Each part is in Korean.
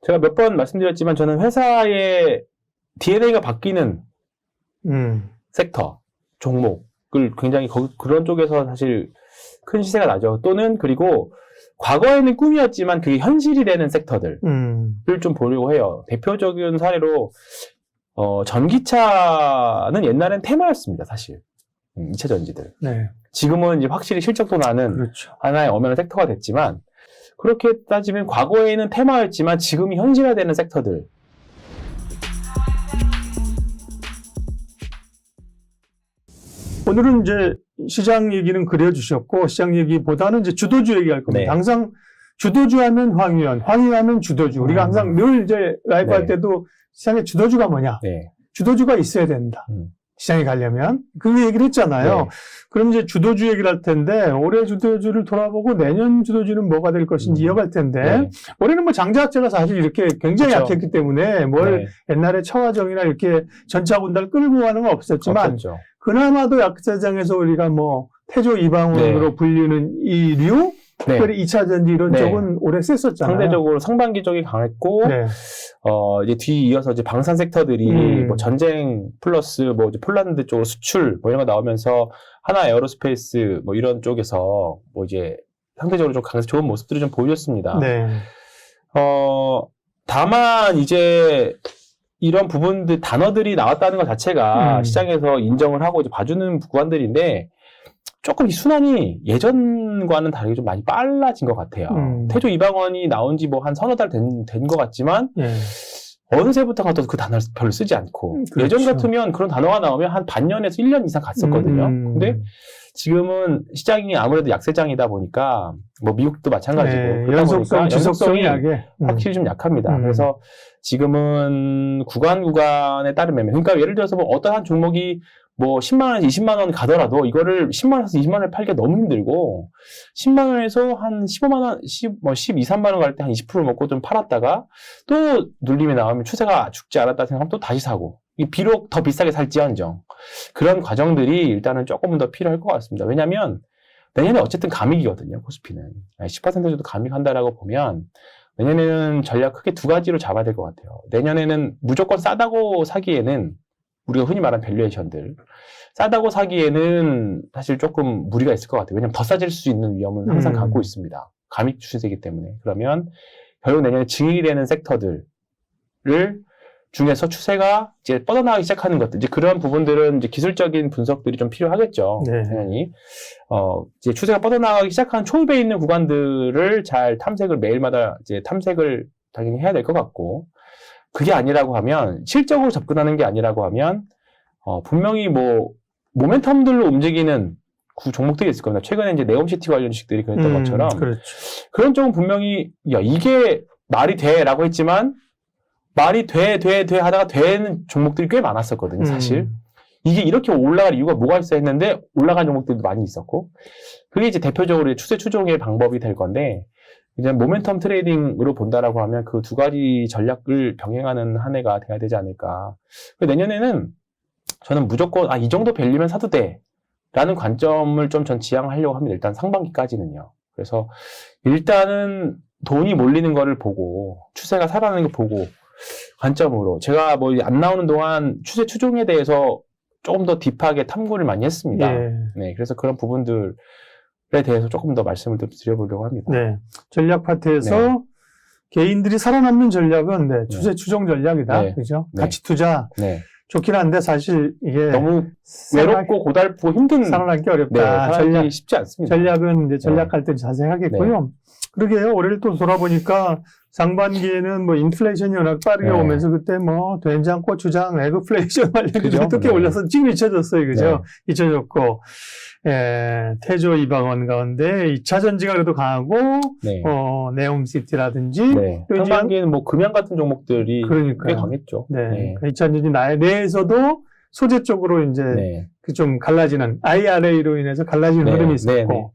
제가 몇 번 말씀드렸지만 저는 회사의 DNA가 바뀌는 섹터, 종목을 굉장히 그런 쪽에서 사실 큰 시세가 나죠. 또는 그리고 과거에는 꿈이었지만 그게 현실이 되는 섹터들을 좀 보려고 해요. 대표적인 사례로 전기차는 옛날엔 테마였습니다, 사실. 2차 전지들. 네. 지금은 이제 확실히 실적도 나는 그렇죠. 하나의 엄연한 섹터가 됐지만, 그렇게 따지면 과거에는 테마였지만 지금이 현실화되는 섹터들. 오늘은 이제 시장 얘기는 그려주셨고, 시장 얘기보다는 이제 주도주 얘기할 겁니다. 네. 항상 주도주 하면 황희연, 황희연 주도주. 우리가 항상 늘 이제 라이브 네. 할 때도 시장의 주도주가 뭐냐? 네. 주도주가 있어야 된다. 시장에 가려면. 그 얘기를 했잖아요. 네. 그럼 이제 주도주 얘기를 할 텐데, 올해 주도주를 돌아보고 내년 주도주는 뭐가 될 것인지 이어갈 텐데, 네. 올해는 뭐 장자학제가 사실 이렇게 굉장히 그렇죠. 약했기 때문에 뭘 네. 옛날에 처화정이나 이렇게 전차 군단을 끌고 가는 건 없었지만, 없었죠. 그나마도 약세장에서 우리가 뭐 태조 이방원으로 네. 불리는 이 류, 네. 특별히 2차 전지 이런 네. 쪽은 올해 셌었잖아요. 상대적으로 상반기 쪽이 강했고, 네. 이제 뒤 이어서 이제 방산 섹터들이 뭐 전쟁 플러스 뭐 이제 폴란드 쪽으로 수출 뭐 이런 거 나오면서 하나 에어로스페이스 뭐 이런 쪽에서 뭐 이제 상대적으로 좀 강해서 좋은 모습들이 좀 보여줬습니다. 네. 다만 이제 이런 부분들 단어들이 나왔다는 것 자체가 시장에서 인정을 하고 이제 봐주는 구간들인데 조금 이 순환이 예전과는 다르게 좀 많이 빨라진 것 같아요. 태조 이방원이 나온 지 뭐 한 서너 달 된 것 같지만 예. 어느새부터가 또 그 단어를 별로 쓰지 않고 그렇죠. 예전 같으면 그런 단어가 나오면 한 반년에서 1년 이상 갔었거든요. 근데 지금은 시장이 아무래도 약세장이다 보니까 뭐 미국도 마찬가지고 네. 그러다 연속성, 보니까 지속성이 약해. 확실히 좀 약합니다. 그래서 지금은 구간에 따른 매매. 그러니까 예를 들어서 뭐 어떤 한 종목이 뭐 10만 원에서 20만 원 가더라도 이거를 10만 원에서 20만 원에 팔기가 너무 힘들고 10만 원에서 한 15만 원, 12, 3만 원 갈 때 한 20% 먹고 좀 팔았다가 또 눌림이 나오면 추세가 죽지 않았다 생각하면 또 다시 사고 비록 더 비싸게 살지언정 그런 과정들이 일단은 조금 더 필요할 것 같습니다. 왜냐하면 내년에 어쨌든 감익이거든요. 코스피는 10% 정도 감익한다라고 보면 내년에는 전략 크게 두 가지로 잡아야 될 것 같아요. 내년에는 무조건 싸다고 사기에는 우리가 흔히 말하는 밸류에이션들 싸다고 사기에는 사실 조금 무리가 있을 것 같아요. 왜냐하면 더 싸질 수 있는 위험은 항상 갖고 있습니다. 감익 추세이기 때문에. 그러면 결국 내년에 증액이 되는 섹터들을 중에서 추세가 이제 뻗어나가기 시작하는 것들, 이제 그런 부분들은 이제 기술적인 분석들이 좀 필요하겠죠. 네. 당연히. 이제 추세가 뻗어나가기 시작한 초입에 있는 구간들을 잘 탐색을 매일마다 이제 탐색을 당연히 해야 될 것 같고, 그게 아니라고 하면, 실적으로 접근하는 게 아니라고 하면, 분명히 뭐, 모멘텀들로 움직이는 종목들이 있을 겁니다. 최근에 이제 네옴시티 관련 주식들이 그랬던 것처럼. 그렇죠. 그런 쪽은 분명히, 야, 이게 말이 돼 라고 했지만, 말이 돼 하다가 되는 종목들이 꽤 많았었거든요, 사실. 이게 이렇게 올라갈 이유가 뭐가 있어 했는데, 올라간 종목들도 많이 있었고, 그게 이제 대표적으로 추세 추종의 방법이 될 건데, 이제 모멘텀 트레이딩으로 본다라고 하면 그 두 가지 전략을 병행하는 한 해가 돼야 되지 않을까. 내년에는 저는 무조건, 이 정도 밸류면 사도 돼. 라는 관점을 좀 전 지향하려고 합니다. 일단 상반기까지는요. 그래서 일단은 돈이 몰리는 거를 보고, 추세가 살아나는 거 보고, 관점으로. 제가 뭐 안 나오는 동안 추세 추종에 대해서 조금 더 딥하게 탐구를 많이 했습니다. 예. 네, 그래서 그런 부분들에 대해서 조금 더 말씀을 드려보려고 합니다. 네. 전략 파트에서 네. 개인들이 살아남는 전략은 추세 추종 전략이다. 네. 그죠? 네. 가치 투자. 네. 좋긴 한데 사실 이게 너무 외롭고 고달프고 힘든 살아남기 어렵다. 네, 살기 쉽지 않습니다. 전략은 이제 전략할 때 자세히 하겠고요. 그러게요. 올해를 또 돌아보니까 상반기에는 뭐 인플레이션이 워낙 빠르게 네. 오면서 그때 뭐 된장, 고추장, 에그플레이션 관련해서 그죠? 어떻게 네. 올려서 지금 잊혀졌어요. 그죠? 네. 잊혀졌고. 태조 이방원 가운데 2차 전지가 그래도 강하고, 네. 네옴시티라든지. 네. 또 이제 상반기에는 뭐 금양 같은 종목들이 그러니까요. 꽤 강했죠. 네. 네. 2차 전지 내에서도 소재 쪽으로 이제 네. 그 좀 갈라지는 IRA로 인해서 갈라지는 네. 흐름이 있었고. 네. 네.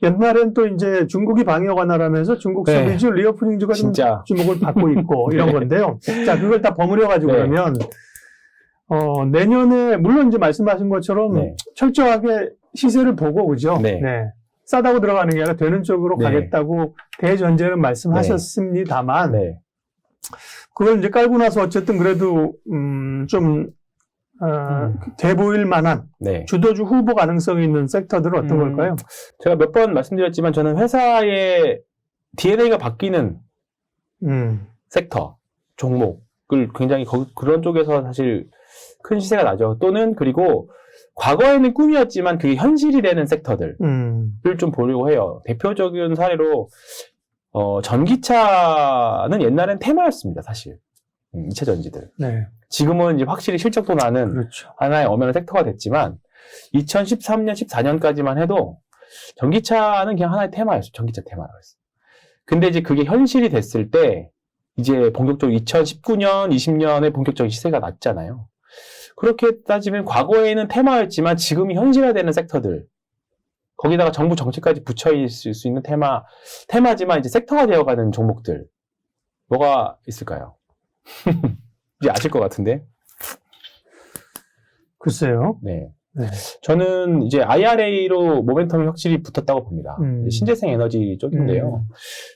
옛날엔 또 이제 중국이 방역 완화라면서 중국 네. 소비주 리오프닝주가 좀 진짜. 주목을 받고 있고 이런 건데요. 자, 그걸 다 버무려가지고 네. 그러면, 내년에, 물론 이제 말씀하신 것처럼 네. 철저하게 시세를 보고, 그죠? 네. 싸다고 들어가는 게 아니라 되는 쪽으로 네. 가겠다고 대전제는 말씀하셨습니다만, 네. 그걸 이제 깔고 나서 어쨌든 그래도, 좀, 돼 보일 만한 네. 주도주 후보 가능성이 있는 섹터들은 어떤 걸까요? 제가 몇 번 말씀드렸지만 저는 회사의 DNA가 바뀌는 섹터, 종목을 굉장히 그런 쪽에서 사실 큰 시세가 나죠. 또는 그리고 과거에는 꿈이었지만 그게 현실이 되는 섹터들을 좀 보려고 해요. 대표적인 사례로 전기차는 옛날엔 테마였습니다, 사실. 2차 전지들. 네. 지금은 이제 확실히 실적도 나는 그렇죠. 하나의 엄연한 섹터가 됐지만 2013년, 14년까지만 해도 전기차는 그냥 하나의 테마였어요. 전기차 테마라고 했어요. 근데 이제 그게 현실이 됐을 때 이제 본격적으로 2019년, 20년에 본격적인 시세가 났잖아요. 그렇게 따지면 과거에는 테마였지만 지금이 현실화되는 섹터들, 거기다가 정부 정책까지 붙여 있을 수 있는 테마지만 이제 섹터가 되어가는 종목들, 뭐가 있을까요? 이제 아실 것 같은데. 글쎄요. 네. 네. 저는 이제 IRA로 모멘텀이 확실히 붙었다고 봅니다. 신재생 에너지 쪽인데요.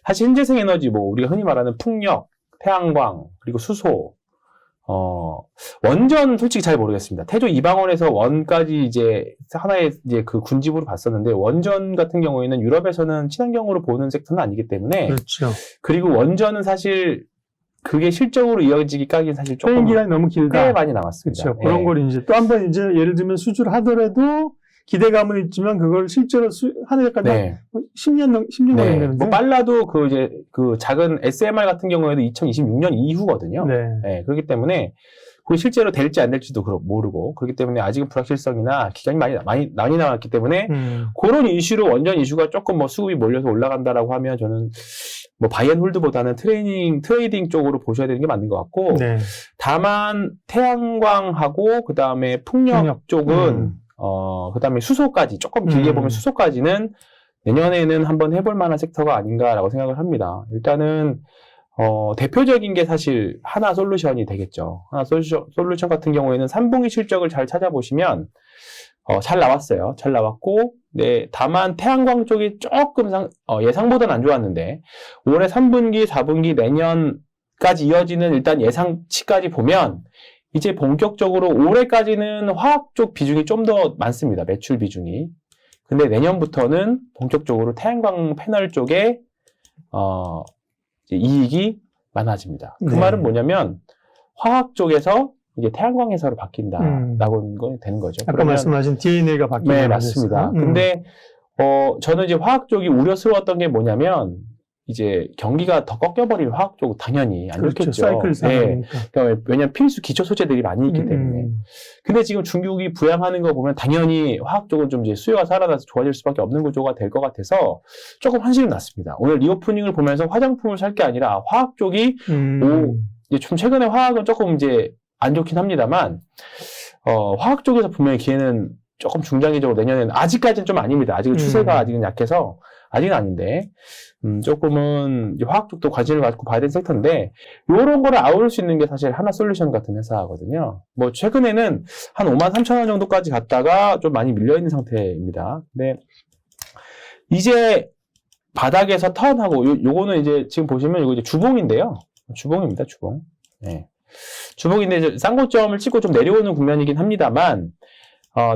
사실 신재생 에너지, 뭐, 우리가 흔히 말하는 풍력, 태양광, 그리고 수소, 원전 솔직히 잘 모르겠습니다. 태조 이방원에서 원까지 이제 하나의 이제 그 군집으로 봤었는데, 원전 같은 경우에는 유럽에서는 친환경으로 보는 섹터는 아니기 때문에. 그렇죠. 그리고 원전은 사실 그게 실적으로 이어지기까지는 사실 조금 기간이 너무 길다. 꽤 많이 남았습니다. 그렇죠. 그런 걸 이제 또 한 번 이제 예를 들면 수주를 하더라도 기대감은 있지만 그걸 실제로 하는 데까지 네. 10년 네. 걸린다면서요? 뭐 빨라도 그 이제 그 작은 SMR 같은 경우에도 2026년 이후거든요. 네. 네. 그렇기 때문에 그게 실제로 될지 안 될지도 모르고, 그렇기 때문에 아직은 불확실성이나 기간이 많이 남았기 때문에 그런 이슈로 원전 이슈가 조금 뭐 수급이 몰려서 올라간다라고 하면 저는 뭐 바이앤홀드보다는 트레이딩 쪽으로 보셔야 되는 게 맞는 것 같고, 네. 다만 태양광하고 그 다음에 풍력 쪽은 그 다음에 수소까지 조금 길게 보면 수소까지는 내년에는 한번 해볼 만한 섹터가 아닌가라고 생각을 합니다. 일단은 대표적인 게 사실 하나솔루션이 되겠죠. 하나솔루션 같은 경우에는 3분기 실적을 잘 찾아보시면 잘 나왔어요. 잘 나왔고, 네, 다만 태양광 쪽이 조금 예상보다는 안 좋았는데 올해 3분기, 4분기, 내년까지 이어지는 일단 예상치까지 보면 이제 본격적으로 올해까지는 화학 쪽 비중이 좀 더 많습니다. 매출 비중이. 근데 내년부터는 본격적으로 태양광 패널 쪽에 이익이 많아집니다. 그 네. 말은 뭐냐면 화학 쪽에서 이제 태양광 회사로 바뀐다라고 되는 거죠. 아까 그러면, 말씀하신 DNA가 바뀌는 네, 맞습니다. 근데 저는 이제 화학 쪽이 우려스러웠던 게 뭐냐면 이제 경기가 더 꺾여버리면 화학 쪽은 당연히 안 그렇죠. 좋겠죠. 사이클 상황이니까. 그러니까 왜냐면 필수 기초 소재들이 많이 있기 때문에. 근데 지금 중국이 부양하는 거 보면 당연히 화학 쪽은 좀 이제 수요가 살아나서 좋아질 수밖에 없는 구조가 될 것 같아서 조금 한심이 났습니다. 오늘 리오프닝을 보면서 화장품을 살 게 아니라 화학 쪽이 이제 좀 최근에 화학은 조금 이제 안 좋긴 합니다만 화학 쪽에서 분명히 기회는 조금 중장기적으로 내년에는 아직까지는 좀 아닙니다. 아직은 추세가 아직은 약해서 아직은 아닌데 조금은 이제 화학 쪽도 관심을 갖고 봐야 되는 섹터인데 이런 거를 아우를 수 있는 게 사실 하나솔루션 같은 회사거든요. 뭐 최근에는 한 53,000원 정도까지 갔다가 좀 많이 밀려 있는 상태입니다. 근데 이제 바닥에서 턴하고 요거는 이제 지금 보시면 이거 이제 주봉인데요. 주봉입니다. 주봉. 네. 주봉인데 이제 쌍고점을 찍고 좀 내려오는 국면이긴 합니다만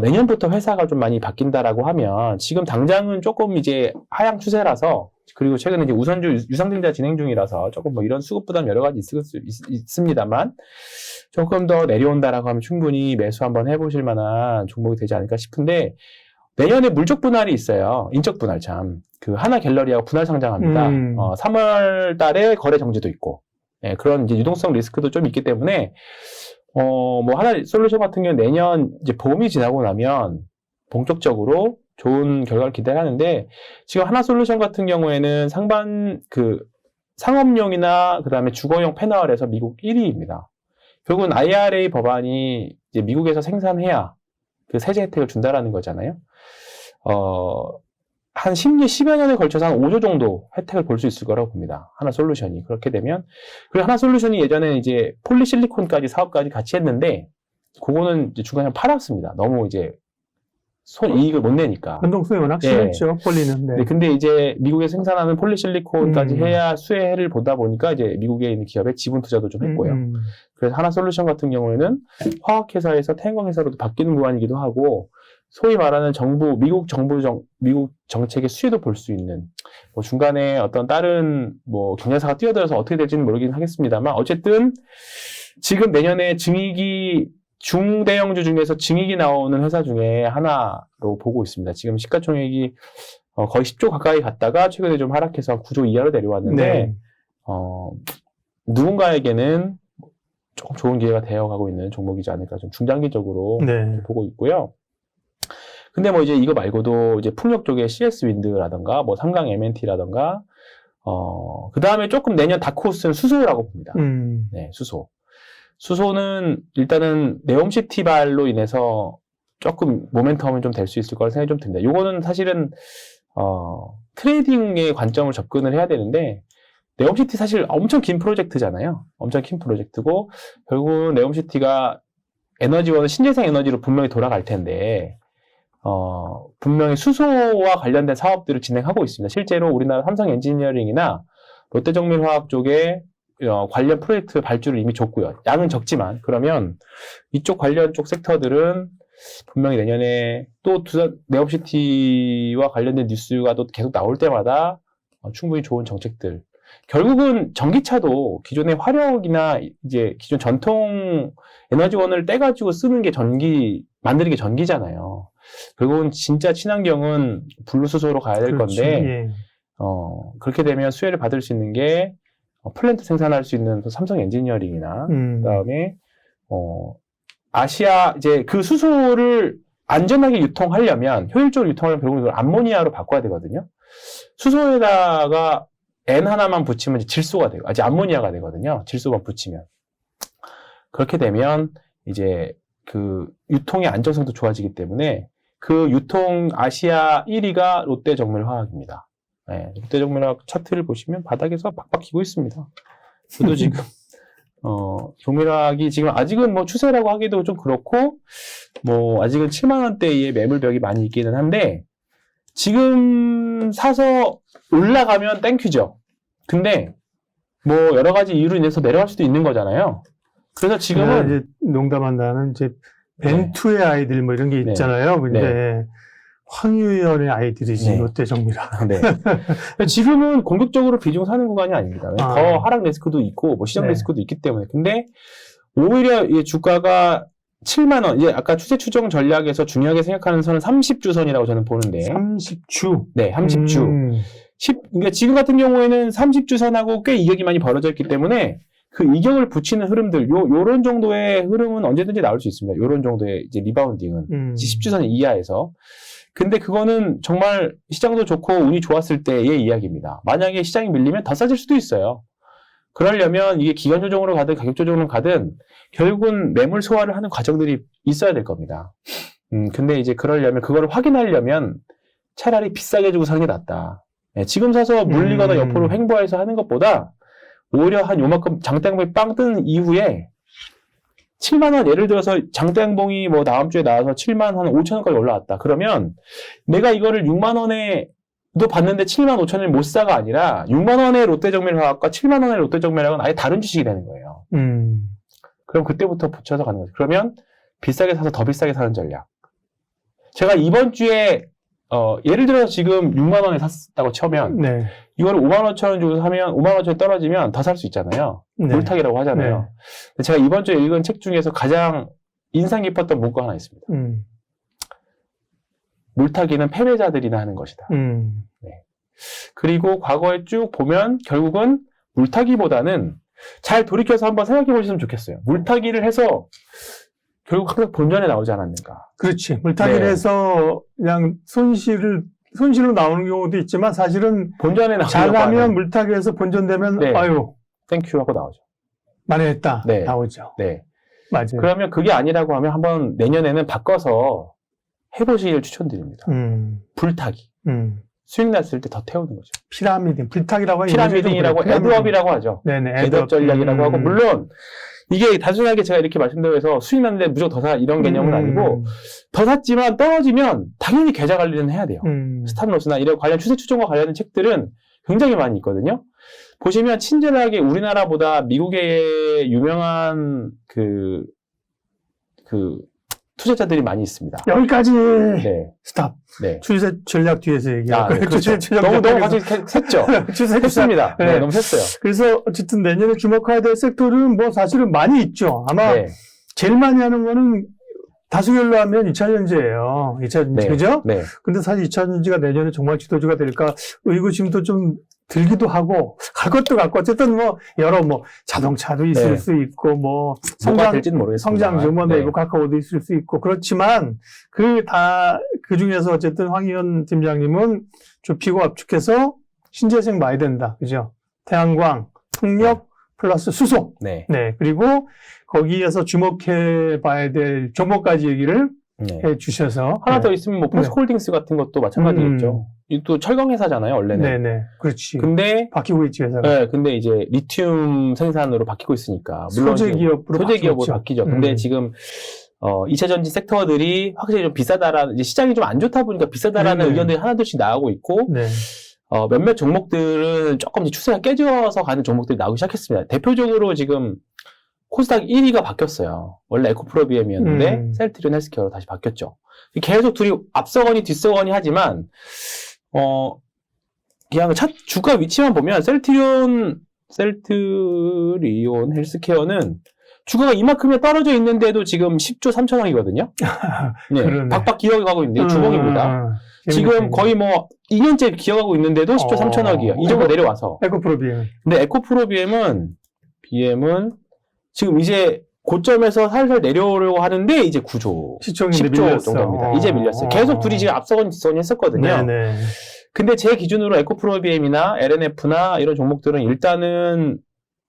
내년부터 회사가 좀 많이 바뀐다라고 하면 지금 당장은 조금 이제 하향 추세라서 그리고 최근에 이제 우선주 유상증자 진행 중이라서 조금 뭐 이런 수급 부담 여러 가지 있을 수 있습니다만 조금 더 내려온다라고 하면 충분히 매수 한번 해보실 만한 종목이 되지 않을까 싶은데 내년에 물적 분할이 있어요. 인적 분할 참. 그 하나 갤러리하고 분할 상장합니다. 3월 달에 거래 정지도 있고 네, 그런 이제 유동성 리스크도 좀 있기 때문에 뭐 하나 솔루션 같은 경우는 내년 이제 봄이 지나고 나면 본격적으로 좋은 결과를 기대하는데 지금 하나 솔루션 같은 경우에는 상업용이나 그다음에 주거용 패널에서 미국 1위입니다. 결국은 IRA 법안이 이제 미국에서 생산해야 그 세제 혜택을 준다라는 거잖아요. 한 10여 년에 걸쳐서 한 5조 정도 혜택을 볼 수 있을 거라고 봅니다. 하나 솔루션이. 그렇게 되면. 그리고 하나 솔루션이 예전에 이제 폴리실리콘까지 사업까지 같이 했는데, 그거는 이제 중간에 팔았습니다. 너무 이제 이익을 못 내니까. 변동성이 워낙 심했죠, 폴리는. 네. 네, 근데 이제 미국에 생산하는 폴리실리콘까지 음. 해야 수혜를 보다 보니까 이제 미국에 있는 기업에 지분 투자도 좀 했고요. 그래서 하나솔루션 같은 경우에는 화학회사에서 태양광회사로도 바뀌는 구간이기도 하고, 소위 말하는 미국 정책의 수혜도 볼 수 있는, 뭐 중간에 어떤 다른 뭐 경쟁사가 뛰어들어서 어떻게 될지는 모르긴 하겠습니다만, 어쨌든 지금 내년에 중대형주 중에서 증익이 나오는 회사 중에 하나로 보고 있습니다. 지금 시가총액이 거의 10조 가까이 갔다가 최근에 좀 하락해서 9조 이하로 내려왔는데, 네. 누군가에게는 조금 좋은 기회가 되어가고 있는 종목이지 않을까 좀 중장기적으로 네. 보고 있고요. 근데 뭐 이제 이거 말고도 이제 풍력 쪽에 CS 윈드라던가 뭐 삼강 M&T라던가 그 다음에 조금 내년 다크호스는 수소라고 봅니다. 네, 수소. 수소는 일단은 네옴시티발로 인해서 조금 모멘텀은 좀 될 수 있을 거라 생각이 좀 듭니다. 요거는 사실은 트레이딩의 관점을 접근을 해야 되는데, 네옴시티 사실 엄청 긴 프로젝트잖아요. 엄청 긴 프로젝트고, 결국은 네옴시티가 에너지원은 신재생 에너지로 분명히 돌아갈 텐데, 분명히 수소와 관련된 사업들을 진행하고 있습니다. 실제로 우리나라 삼성 엔지니어링이나 롯데정밀화학 쪽에 관련 프로젝트 발주를 이미 줬고요. 양은 적지만, 그러면 이쪽 관련 쪽 섹터들은 분명히 내년에 또 네옴시티와 관련된 뉴스가 또 계속 나올 때마다 충분히 좋은 정책들. 결국은 전기차도 기존의 화력이나 이제 기존 전통 에너지원을 떼가지고 쓰는 게 만드는 게 전기잖아요. 결국은 진짜 친환경은 분리수소로 가야 될 그렇죠. 건데, 예. 그렇게 되면 수혜를 받을 수 있는 게 플랜트 생산할 수 있는 삼성 엔지니어링이나 그다음에 아시아 이제 그 수소를 안전하게 유통하려면 효율적으로 유통하려면 결국은 이걸 암모니아로 바꿔야 되거든요. 수소에다가 N 하나만 붙이면 이제 질소가 되고 아직 암모니아가 되거든요. 질소만 붙이면 그렇게 되면 이제 그 유통의 안정성도 좋아지기 때문에 그 유통 아시아 1위가 롯데정밀화학입니다. 네, 롯데정밀화학 차트를 보시면 바닥에서 박박 기고 있습니다. 저도 지금 정밀화학이 지금 아직은 뭐 추세라고 하기도 좀 그렇고 뭐 아직은 7만 원대의 매물벽이 많이 있기는 한데 지금 사서 올라가면 땡큐죠. 근데 뭐 여러 가지 이유로 인해서 내려갈 수도 있는 거잖아요. 그래서 지금은 이제 농담한다는 이제 벤투의 아이들 뭐 이런 게 있잖아요. 근데 황유연의 아이들이지 롯데정밀화학. 네. 지금은 공격적으로 비중 사는 구간이 아닙니다. 더 하락 리스크도 있고 뭐 시장 리스크도 있기 때문에. 근데 오히려 이 주가가 7만 원. 이제 아까 추세 추정 전략에서 중요하게 생각하는 선은 30주 선이라고 저는 보는데. 30주. 네, 30주. 그러니까 지금 같은 경우에는 30주 선하고 꽤 이격이 많이 벌어져 있기 때문에 그 이격을 붙이는 흐름들, 요런 정도의 흐름은 언제든지 나올 수 있습니다. 요런 정도의 이제 리바운딩은 10주 선 이하에서. 근데 그거는 정말 시장도 좋고 운이 좋았을 때의 이야기입니다. 만약에 시장이 밀리면 더 싸질 수도 있어요. 그러려면 이게 기간 조정으로 가든 가격 조정으로 가든 결국은 매물 소화를 하는 과정들이 있어야 될 겁니다. 근데 이제 그거를 확인하려면 차라리 비싸게 주고 사는 게 낫다. 네, 지금 사서 물리거나 옆으로 횡보해서 하는 것보다 오히려 한 요만큼 장대양봉이 빵 뜨는 이후에 7만원, 예를 들어서 장대양봉이 뭐 다음 주에 나와서 7만 한 5천원까지 올라왔다. 그러면 내가 이거를 6만원에도 봤는데 7만 5천원을 못 사가 아니라 6만원의 롯데정밀화학과 7만원의 롯데정밀화학은 아예 다른 주식이 되는 거예요. 그럼 그때부터 붙여서 가는 거죠. 그러면 비싸게 사서 더 비싸게 사는 전략. 제가 이번 주에 예를 들어서 지금 6만 원에 샀다고 치면 이거를 5만 5천 원 주고 사면 5만 5천 원 떨어지면 더 살 수 있잖아요. 물타기라고 하잖아요. 제가 이번 주에 읽은 책 중에서 가장 인상 깊었던 문구가 하나 있습니다. 물타기는 패배자들이나 하는 것이다. 네. 그리고 과거에 쭉 보면 결국은 물타기보다는 잘 돌이켜서 한번 생각해 보셨으면 좋겠어요. 물타기를 해서 결국 항상 본전에 나오지 않았는가. 그렇지. 물타기를 해서 그냥 손실로 나오는 경우도 있지만 사실은 본전에 나오는 잘하면 물타기에서 본전되면 아유 땡큐 하고 나오죠. 만회했다. 나오죠. 네. 맞아요. 그러면 그게 아니라고 하면 한번 내년에는 바꿔서 해보시길 추천드립니다. 불타기. 수익 났을 때 더 태우는 거죠. 피라미딩. 불타기라고 하죠. 피라미딩이라고 애드업이라고 하죠. 애드업 전략이라고 하고 물론 이게 단순하게 제가 이렇게 말씀드려서 수익 났는데 무조건 더 사 이런 개념은 아니고 더 샀지만 떨어지면 당연히 계좌 관리는 해야 돼요. 스탑로스나 이런 관련 추세 추종과 관련된 책들은 굉장히 많이 있거든요. 보시면 친절하게 우리나라보다 미국의 유명한 그 투자자들이 많이 있습니다. 여기까지 네. 스탑. 네. 추세 전략 뒤에서 얘기하고. 네, 그렇죠. 너무 같이 샜죠. 추세 했습니다. 네, 너무 샜어요. 그래서 어쨌든 내년에 주목해야 될 섹터는 뭐 사실은 많이 있죠. 아마 네. 제일 많이 하는 거는 다수결로 하면 2차전지예요. 2차전지, 네. 그죠? 네. 근데 사실 2차전지가 내년에 정말 지도주가 될까 의구심도 좀 들기도 하고, 갈 것도 같고, 어쨌든 뭐, 여러 뭐, 자동차도 있을 네. 수 있고, 뭐, 뭐가 될지는 모르겠습니다. 성장주, 뭐, 네. 네이버 카카오도 있을 수 있고, 그렇지만, 그 중에서 어쨌든 황희연 팀장님은 좁히고 압축해서 신재생 봐야 된다. 그죠? 태양광, 풍력, 플러스 수소. 네. 네. 그리고 거기에서 주목해 봐야 될 종목까지 얘기를 네. 해 주셔서. 하나 더 있으면 뭐 포스코홀딩스 같은 것도 마찬가지겠죠. 이또 철강 회사잖아요, 원래는. 네네. 그렇지. 근데 바뀌고 있지, 회사가. 네, 근데 이제 리튬 생산으로 바뀌고 있으니까 물론 소재 기업으로 바뀌죠. 근데 지금 2차 전지 섹터들이 확실히 좀 비싸다라는 이제 시장이 좀 안 좋다 보니까 비싸다라는 네네. 의견들이 하나둘씩 나오고 있고 네. 몇몇 종목들은 조금 이제 추세가 깨져서 가는 종목들이 나오기 시작했습니다. 대표적으로 지금 코스닥 1위가 바뀌었어요. 원래 에코프로비엠이었는데 셀트리온 헬스케어로 다시 바뀌었죠. 계속 둘이 앞서거니 뒤서거니 하지만 그냥 주가 위치만 보면 셀트리온 헬스케어는 주가가 이만큼이 떨어져 있는데도 지금 10조 3천억이거든요. 네, 그러네. 박박 기어가고 있는데 주봉입니다. 지금 거의 뭐 2년째 기어가고 있는데도 10조 3천억이에요. 이 정도 내려와서. 에코프로비엠. 근데 BM은 지금 이제 고점에서 살살 내려오려고 하는데 이제 9조, 시총이 10조 정도입니다. 이제 밀렸어요. 계속 둘이 지금 앞서거니 뒤서거니 했었거든요. 네네. 근데 제 기준으로 에코프로비엠이나 LNF나 이런 종목들은 일단은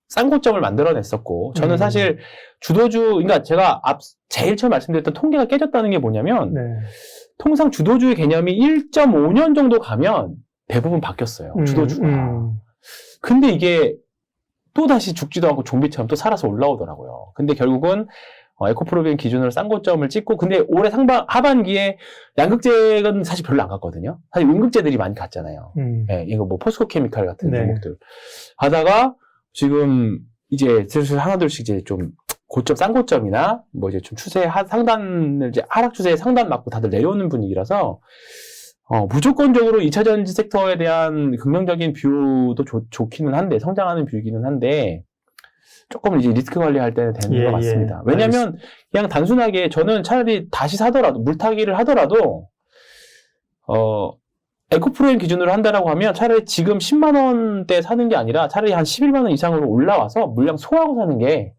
싼 고점을 만들어냈었고, 저는 사실 그러니까 제가 제일 처음 말씀드렸던 통계가 깨졌다는 게 뭐냐면, 네. 통상 주도주의 개념이 1.5년 정도 가면 대부분 바뀌었어요. 주도주가. 근데 이게 또다시 죽지도 않고 좀비처럼 또 살아서 올라오더라고요. 근데 결국은 에코프로비엠 기준으로 싼 고점을 찍고, 근데 올해 하반기에 양극재는 사실 별로 안 갔거든요. 사실 음극재들이 많이 갔잖아요. 예, 이거 뭐 포스코케미칼 같은 네. 종목들 하다가 지금 이제 슬슬 하나둘씩 이제 좀 싼 고점이나 뭐 이제 좀 상단을 이제 하락 추세에 상단 맞고 다들 내려오는 분위기라서 무조건적으로 2차 전지 섹터에 대한 긍정적인 뷰도 좋기는 한데, 성장하는 뷰이기는 한데, 조금 이제 리스크 관리할 때는 되는 것 같습니다. 왜냐면, 그냥 단순하게 저는 차라리 다시 사더라도, 물타기를 하더라도, 에코프로엠 기준으로 한다라고 하면 차라리 지금 10만원대 사는 게 아니라 차라리 한 11만원 이상으로 올라와서 물량 소화하고 사는 게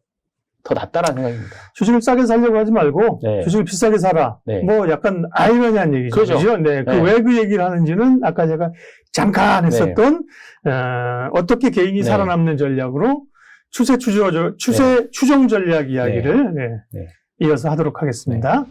더 낫다라는 생각입니다. 주식을 싸게 사려고 하지 말고, 네. 주식을 비싸게 사라. 네. 뭐 약간 아이러니한 얘기죠. 그렇죠. 그죠? 네. 네. 왜 그 얘기를 하는지는 아까 제가 잠깐 했었던, 어떻게 개인이 네. 살아남는 전략으로 추세 추종 전략 이야기를 이어서 하도록 하겠습니다.